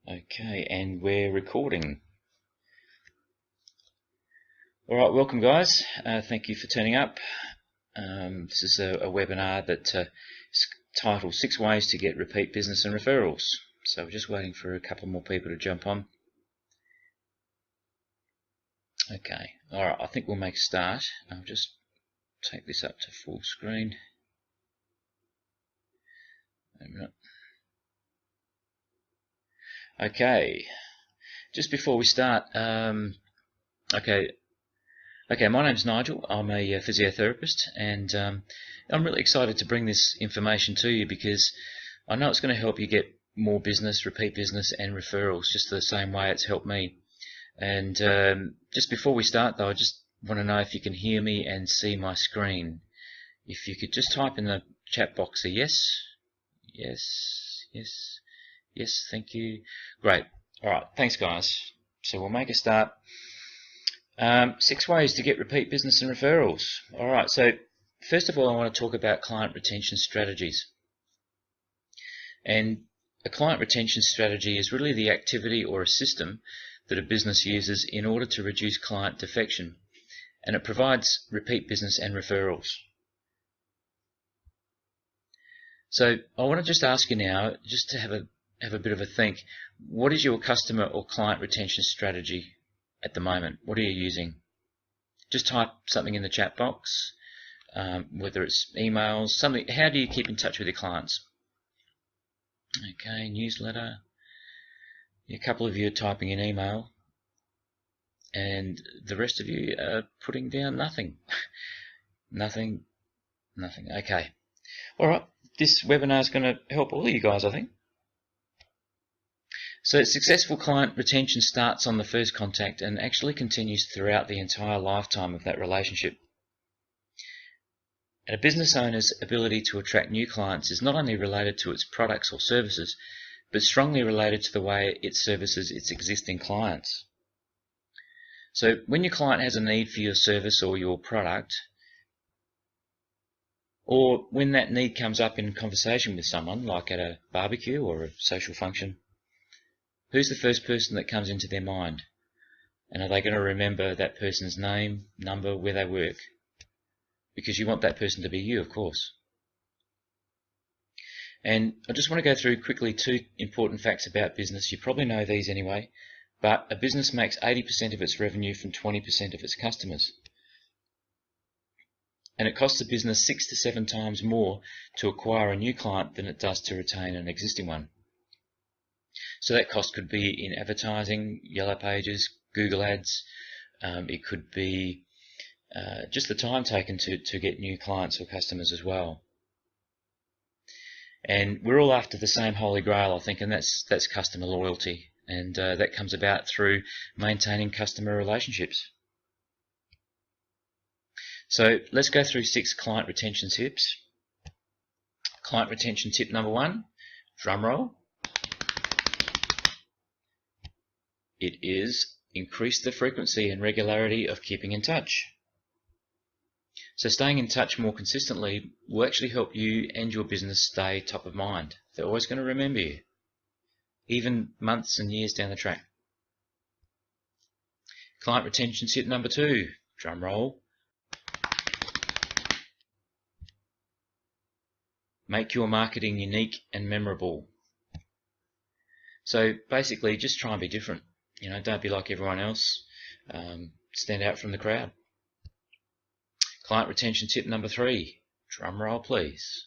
Okay, and we're recording. Alright, welcome guys. Thank you for turning up. This is a webinar that is titled 6 Ways to Get Repeat Business and Referrals. So we're just waiting for a couple more people to jump on. Okay, alright, I think we'll make a start. I'll just take this up to full screen. Wait a minute. Okay, just before we start, okay, my name's Nigel. I'm a physiotherapist, and I'm really excited to bring this information to you because I know it's going to help you get more business, repeat business, and referrals, just the same way it's helped me. And just before we start, though, I just want to know if you can hear me and see my screen. If you could just type in the chat box a yes, yes, yes, yes, thank you. Great. All right, thanks, guys. So we'll make a start. 6 ways to get repeat business and referrals. Alright, so first of all I want to talk about client retention strategies. And a client retention strategy is really the activity or a system that a business uses in order to reduce client defection, and it provides repeat business and referrals. So I want to just ask you now, just to have a bit of a think, what is your customer or client retention strategy at the moment? What are you using? Just type something in the chat box, whether it's emails, something. How do you keep in touch with your clients? Okay, newsletter. A couple of you are typing in email, and the rest of you are putting down nothing. Nothing. Okay. Alright, this webinar is going to help all of you guys, I think. So successful client retention starts on the first contact and actually continues throughout the entire lifetime of that relationship. And a business owner's ability to attract new clients is not only related to its products or services, but strongly related to the way it services its existing clients. So when your client has a need for your service or your product, or when that need comes up in conversation with someone, like at a barbecue or a social function, who's the first person that comes into their mind? And are they going to remember that person's name, number, where they work? Because you want that person to be you, of course. And I just want to go through quickly 2 important facts about business. You probably know these anyway, but a business makes 80% of its revenue from 20% of its customers. And it costs a business 6 to 7 times more to acquire a new client than it does to retain an existing one. So that cost could be in advertising, Yellow Pages, Google Ads. It could be just the time taken to get new clients or customers as well. And we're all after the same holy grail, I think, and that's customer loyalty. And that comes about through maintaining customer relationships. So let's go through 6 client retention tips. Client retention tip number 1, drum roll. It is increase the frequency and regularity of keeping in touch. So staying in touch more consistently will actually help you and your business stay top of mind. They're always going to remember you, even months and years down the track. Client retention tip number 2, drum roll. Make your marketing unique and memorable. So basically just try and be different. You know, don't be like everyone else. Stand out from the crowd. Client retention tip number 3. Drum roll, please.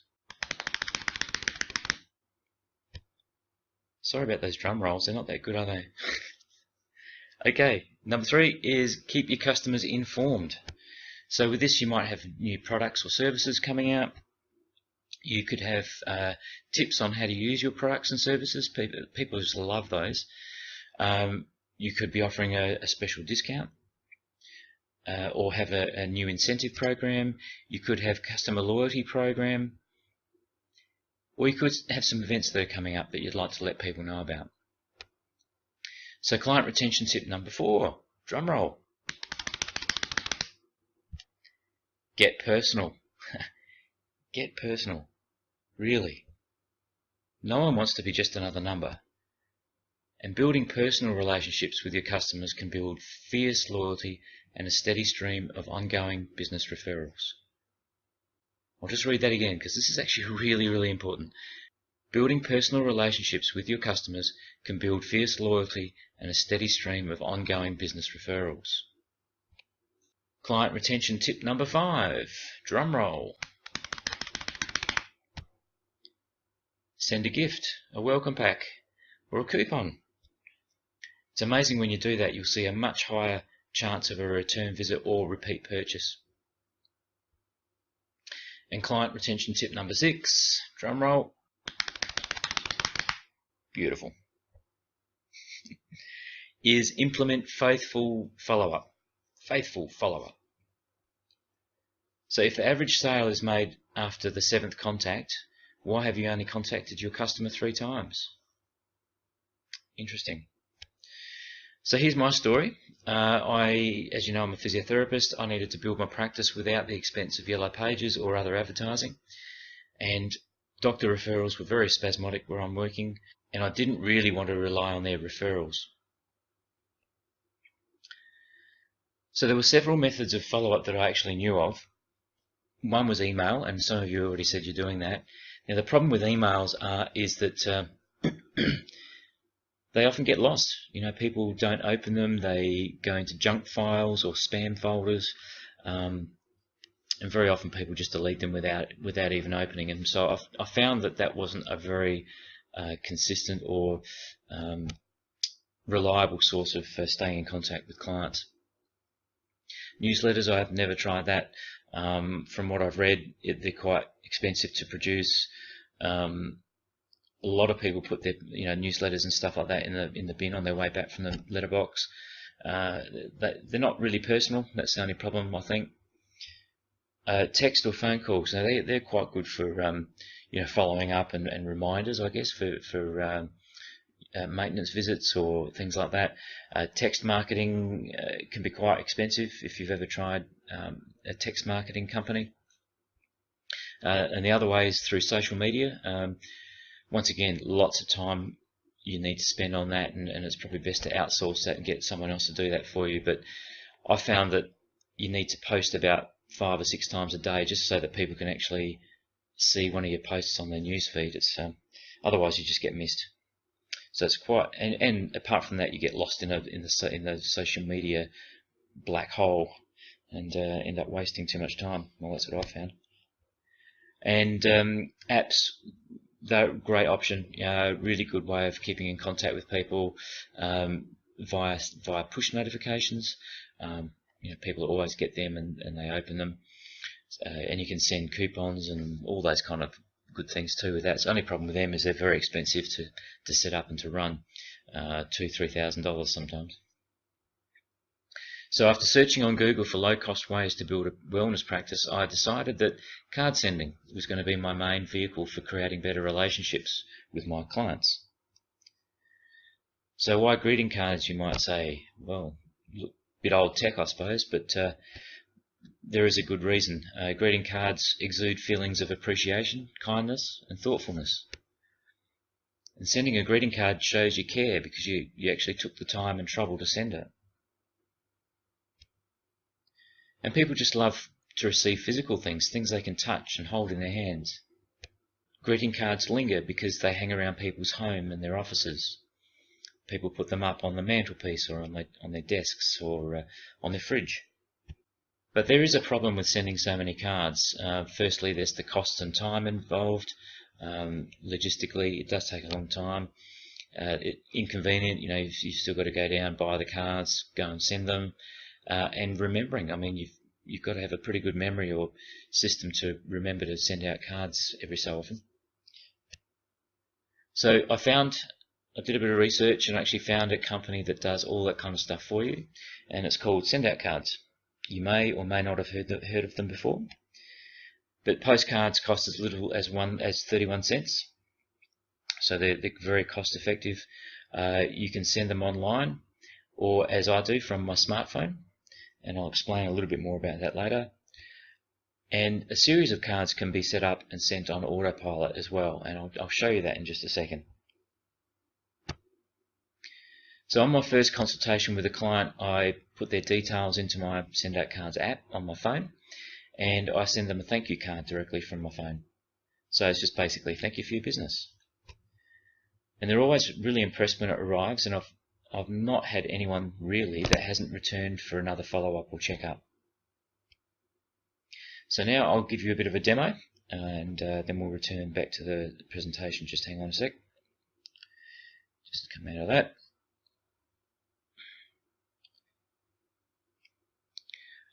Sorry about those drum rolls. They're not that good, are they? Okay, number 3 is keep your customers informed. So with this, you might have new products or services coming out. You could have tips on how to use your products and services. People just love those. You could be offering a special discount, or have a new incentive program. You could have customer loyalty program, or you could have some events that are coming up that you'd like to let people know about. So client retention tip number 4, drum roll. Get personal. Get personal. Really. No one wants to be just another number. And building personal relationships with your customers can build fierce loyalty and a steady stream of ongoing business referrals. I'll just read that again because this is actually really, really important. Building personal relationships with your customers can build fierce loyalty and a steady stream of ongoing business referrals. Client retention tip number 5. Drum roll. Send a gift, a welcome pack, or a coupon. It's amazing when you do that, you'll see a much higher chance of a return visit or repeat purchase. And client retention tip number 6, drum roll. Beautiful. Is implement faithful follow-up. Faithful follow-up. So if the average sale is made after the 7th contact, why have you only contacted your customer 3 times? Interesting. So here's my story. As you know, I'm a physiotherapist. I needed to build my practice without the expense of yellow pages or other advertising. And doctor referrals were very spasmodic where I'm working, and I didn't really want to rely on their referrals. So there were several methods of follow-up that I actually knew of. One was email, and some of you already said you're doing that. Now the problem with emails is that they often get lost. You know, people don't open them, they go into junk files or spam folders, and very often people just delete them without even opening them. So I found that wasn't a very consistent or reliable source of staying in contact with clients. Newsletters, I've never tried that. From what I've read, they're quite expensive to produce. A lot of people put their newsletters and stuff like that in the bin on their way back from the letterbox. They're not really personal. That's the only problem, I think. Text or phone calls, now they're quite good for following up and reminders, I guess, for maintenance visits or things like that. Text marketing can be quite expensive if you've ever tried a text marketing company. And the other way is through social media. Once again, lots of time you need to spend on that, and it's probably best to outsource that and get someone else to do that for you. But I found that you need to post about 5 or 6 times a day just so that people can actually see one of your posts on their newsfeed. It's otherwise you just get missed. So it's quite, and apart from that, you get lost in the social media black hole and end up wasting too much time. Well, that's what I found. And apps, they're a great option. Really good way of keeping in contact with people via push notifications. People always get them and they open them, and you can send coupons and all those kind of good things too with that. The only problem with them is they're very expensive to set up and to run, $2,000-3,000 sometimes. So after searching on Google for low-cost ways to build a wellness practice, I decided that card sending was going to be my main vehicle for creating better relationships with my clients. So why greeting cards, you might say? Well, a bit old tech, I suppose, but there is a good reason. Greeting cards exude feelings of appreciation, kindness, and thoughtfulness. And sending a greeting card shows you care because you actually took the time and trouble to send it. And people just love to receive physical things they can touch and hold in their hands. Greeting cards linger because they hang around people's home and their offices. People put them up on the mantelpiece or on their desks or on their fridge. But there is a problem with sending so many cards. Firstly, there's the cost and time involved. Logistically, it does take a long time. Inconvenient, you've still got to go down, buy the cards, go and send them. And remembering, you've got to have a pretty good memory or system to remember to send out cards every so often. So I did a bit of research and actually found a company that does all that kind of stuff for you, and it's called Send Out Cards. You may or may not have heard of them before, but postcards cost as little as 31 cents, so they're very cost effective. You can send them online, or as I do, from my smartphone, and I'll explain a little bit more about that later. And a series of cards can be set up and sent on autopilot as well, and I'll show you that in just a second. So on my first consultation with a client, I put their details into my Send Out Cards app on my phone, and I send them a thank you card directly from my phone. So it's just basically thank you for your business. And they're always really impressed when it arrives, and I've not had anyone really that hasn't returned for another follow-up or check-up. So now I'll give you a bit of a demo, and then we'll return back to the presentation. Just hang on a sec. Just come out of that.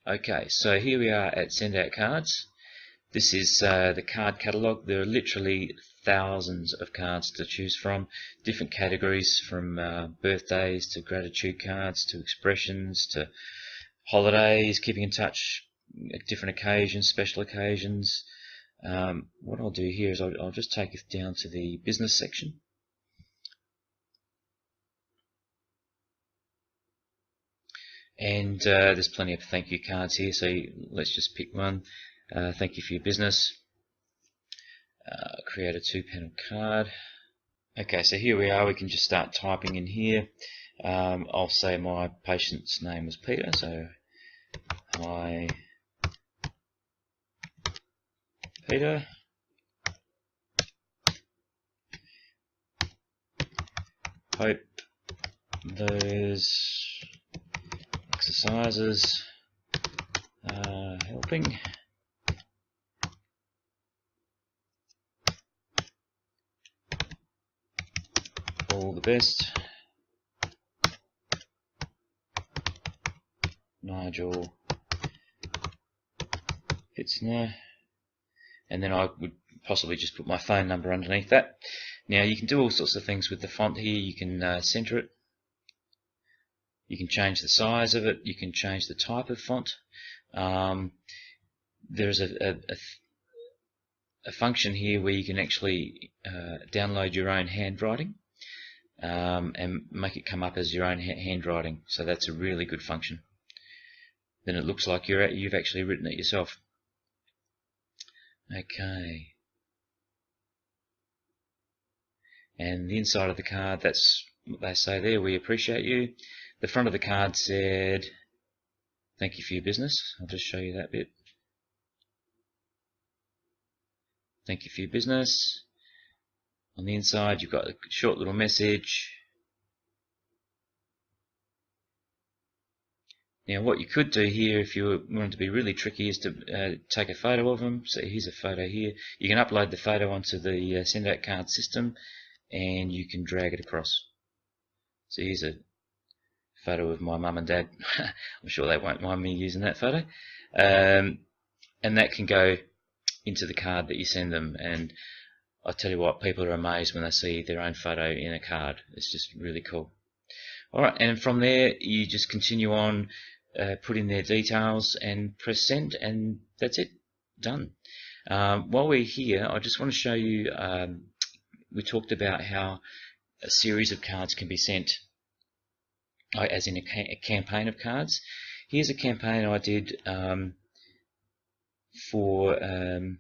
Okay, so here we are at Send Out Cards. This is the card catalogue. There are literally thousands of cards to choose from, different categories, from birthdays to gratitude cards to expressions to holidays, keeping in touch at different occasions, special occasions. What I'll do here is I'll just take it down to the business section. And there's plenty of thank you cards here, so let's just pick one. Thank you for your business. Create a 2-panel card. Okay, so here we are. We can just start typing in here. I'll say my patient's name was Peter, so hi Peter. Hope those exercises are helping. All the best, Nigel Hitzner. And then I would possibly just put my phone number underneath that. Now you can do all sorts of things with the font here. You can center it. You can change the size of it. You can change the type of font. There's a function here where you can actually download your own handwriting and make it come up as your own handwriting. So that's a really good function. Then it looks like you've actually written it yourself. Okay. And the inside of the card, that's what they say there. We appreciate you. The front of the card said, thank you for your business. I'll just show you that bit. Thank you for your business. On the inside, you've got a short little message. Now, what you could do here, if you wanted to be really tricky, is to take a photo of them. So here's a photo here. You can upload the photo onto the Send Out Card system, and you can drag it across. So here's a photo of my mum and dad. I'm sure they won't mind me using that photo. And that can go into the card that you send them. And I tell you what, people are amazed when they see their own photo in a card. It's just really cool. Alright, and from there you just continue on, put in their details and press send, and that's it, done. While we're here, I just want to show you, we talked about how a series of cards can be sent, as in a campaign of cards. Here's a campaign I did for a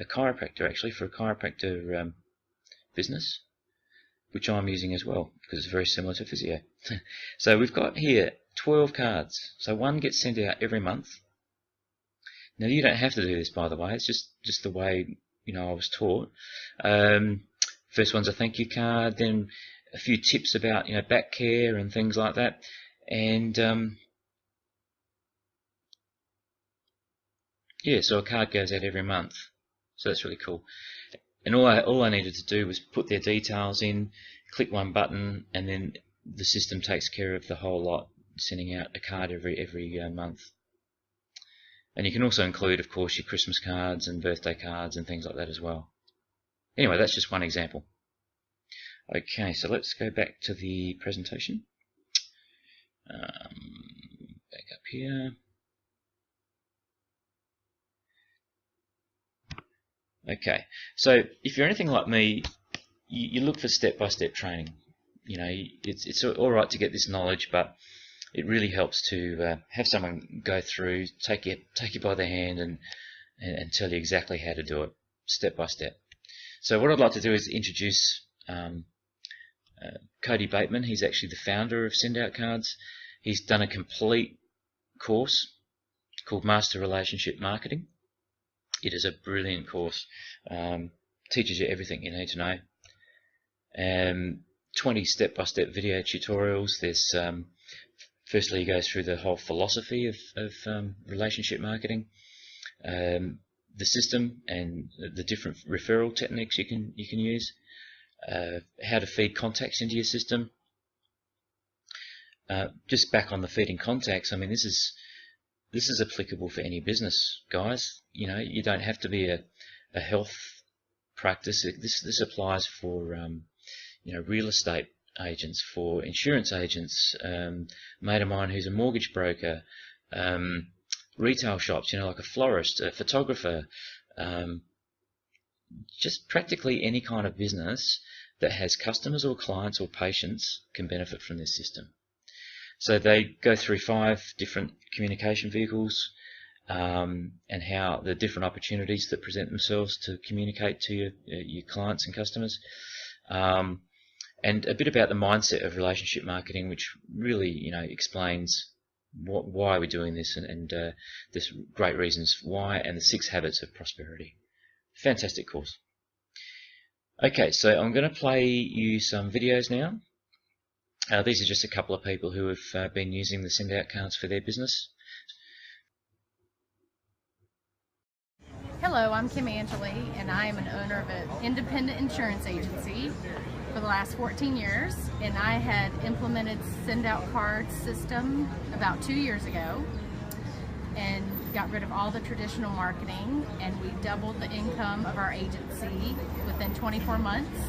chiropractor, actually, for a chiropractor business, which I'm using as well, because it's very similar to physio. So we've got here 12 cards. So one gets sent out every month. Now you don't have to do this, by the way. It's just the way, you know, I was taught. First one's a thank you card, then a few tips about, you know, back care and things like that. And yeah, so a card goes out every month. So that's really cool. And all I needed to do was put their details in, click one button, and then the system takes care of the whole lot, sending out a card every month. And you can also include, of course, your Christmas cards and birthday cards and things like that as well. Anyway, that's just one example. Okay, so let's go back to the presentation. Back up here. Okay, so if you're anything like me, you look for step-by-step training. You know, it's all right to get this knowledge, but it really helps to have someone go through, take you by the hand, and tell you exactly how to do it, step by step. So what I'd like to do is introduce Cody Bateman, he's actually the founder of Send Out Cards. He's done a complete course called Master Relationship Marketing. It is a brilliant course. Teaches you everything you need to know. 20 step-by-step video tutorials. There's firstly, he goes through the whole philosophy of relationship marketing, the system and the different referral techniques you can use, how to feed contacts into your system. Just back on the feeding contacts, I mean, this is applicable for any business, guys. You know, you don't have to be a health practice. This applies for you know, real estate agents, for insurance agents, mate of mine who's a mortgage broker, retail shops, you know, like a florist, a photographer, just practically any kind of business that has customers or clients or patients can benefit from this system. So they go through 5 different communication vehicles, and how the different opportunities that present themselves to communicate to your clients and customers, and a bit about the mindset of relationship marketing, which really, you know, explains why we're doing this, and there's great reasons why, and the 6 habits of prosperity. Fantastic course. Okay, so I'm going to play you some videos now. These are just a couple of people who have been using the Send Out Cards for their business. Hello, I'm Kim Angeli, and I am an owner of an independent insurance agency for the last 14 years, and I had implemented Send Out Cards system about 2 years ago and got rid of all the traditional marketing, and we doubled the income of our agency within 24 months.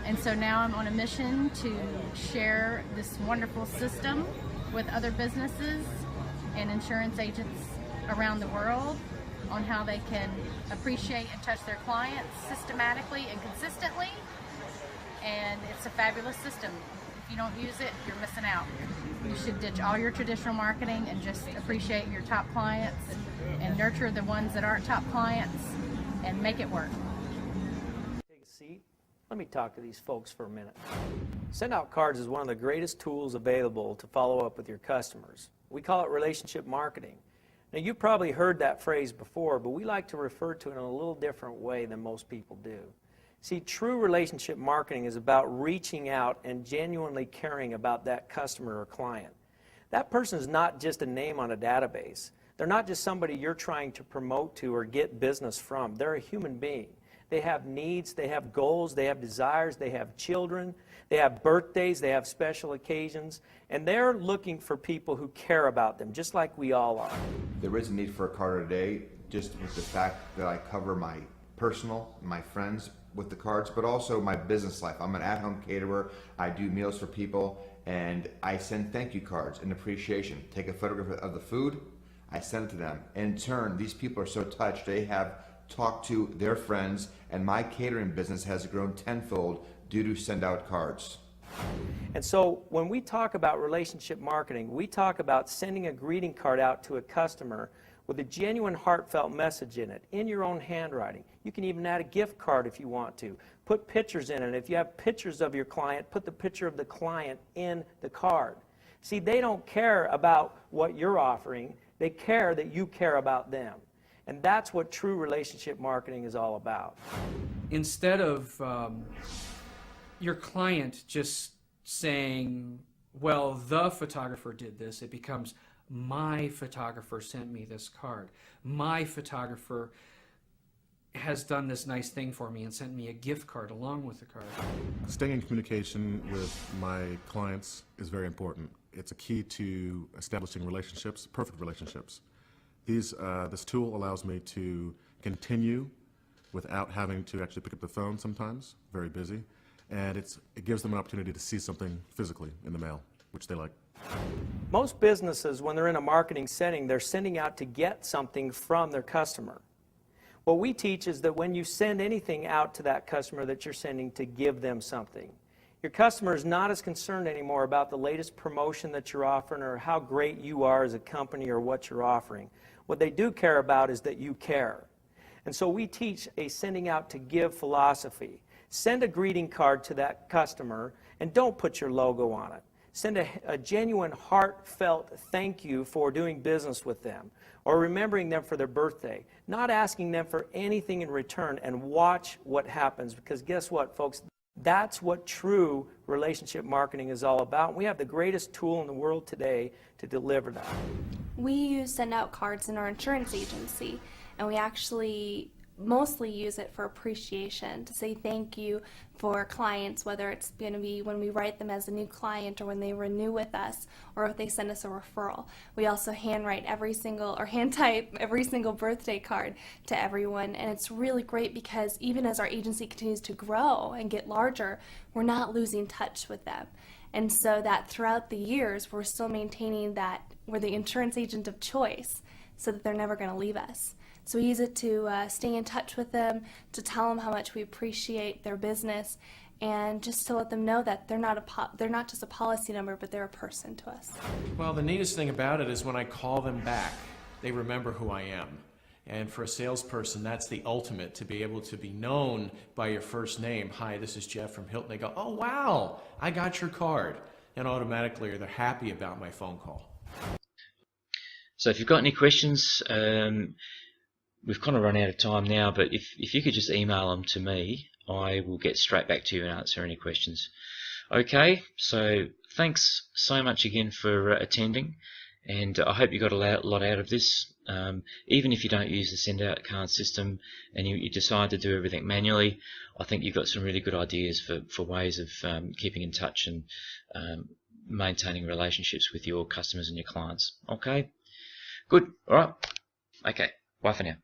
And so now I'm on a mission to share this wonderful system with other businesses and insurance agents around the world on how they can appreciate and touch their clients systematically and consistently. And it's a fabulous system. If you don't use it, you're missing out. You should ditch all your traditional marketing and just appreciate your top clients and nurture the ones that aren't top clients and make it work. Take a seat. Let me talk to these folks for a minute. Send Out Cards is one of the greatest tools available to follow up with your customers. We call it relationship marketing. Now, you've probably heard that phrase before, but we like to refer to it in a little different way than most people do. See, true relationship marketing is about reaching out and genuinely caring about that customer or client. That person is not just a name on a database. They're not just somebody you're trying to promote to or get business from. They're a human being. They have needs, they have goals, they have desires, they have children, they have birthdays, they have special occasions, and they're looking for people who care about them, just like we all are. There is a need for a card today, just with the fact that I cover my personal, my friends with the cards, but also my business life. I'm an at-home caterer. I do meals for people, and I send thank you cards in appreciation. Take a photograph of the food, I send it to them. In turn, these people are so touched, they have talked to their friends, and my catering business has grown tenfold due to Send Out Cards. And so when we talk about relationship marketing, we talk about sending a greeting card out to a customer with a genuine heartfelt message in it, in your own handwriting. You can even add a gift card if you want to. Put pictures in it. If you have pictures of your client, put the picture of the client in the card. See, they don't care about what you're offering. They care that you care about them. And that's what true relationship marketing is all about. Instead of your client just saying, well, the photographer did this, it becomes, my photographer sent me this card. My photographer has done this nice thing for me and sent me a gift card along with the card. Staying in communication with my clients is very important. It's a key to establishing relationships, perfect relationships. This tool allows me to continue without having to actually pick up the phone sometimes, very busy, and it gives them an opportunity to see something physically in the mail, which they like. Most businesses, when they're in a marketing setting, they're sending out to get something from their customer. What we teach is that when you send anything out to that customer, that you're sending to give them something. Your customer is not as concerned anymore about the latest promotion that you're offering or how great you are as a company or what you're offering. What they do care about is that you care. And so we teach a sending out to give philosophy. Send a greeting card to that customer and don't put your logo on it. Send a genuine, heartfelt thank you for doing business with them or remembering them for their birthday, not asking them for anything in return, and watch what happens. Because guess what, folks? That's what true relationship marketing is all about. We have the greatest tool in the world today to deliver that. We send out cards in our insurance agency, and we actually mostly use it for appreciation, to say thank you for clients, whether it's going to be when we write them as a new client or when they renew with us or if they send us a referral. We also hand type every single birthday card to everyone, and it's really great because even as our agency continues to grow and get larger, we're not losing touch with them. And so that throughout the years, we're still maintaining that we're the insurance agent of choice so that they're never going to leave us. So we use it to stay in touch with them, to tell them how much we appreciate their business, and just to let them know that they're not just a policy number, but they're a person to us. Well, the neatest thing about it is when I call them back, they remember who I am. And for a salesperson, that's the ultimate, to be able to be known by your first name. Hi, this is Jeff from Hilton. They go, oh, wow, I got your card. And automatically they're happy about my phone call. So if you've got any questions, we've kind of run out of time now, but if you could just email them to me, I will get straight back to you and answer any questions. Okay, so thanks so much again for attending, and I hope you got a lot out of this. Even if you don't use the send out card system and you decide to do everything manually, I think you've got some really good ideas for ways of keeping in touch and maintaining relationships with your customers and your clients. Okay, good. All right. Okay, bye for now.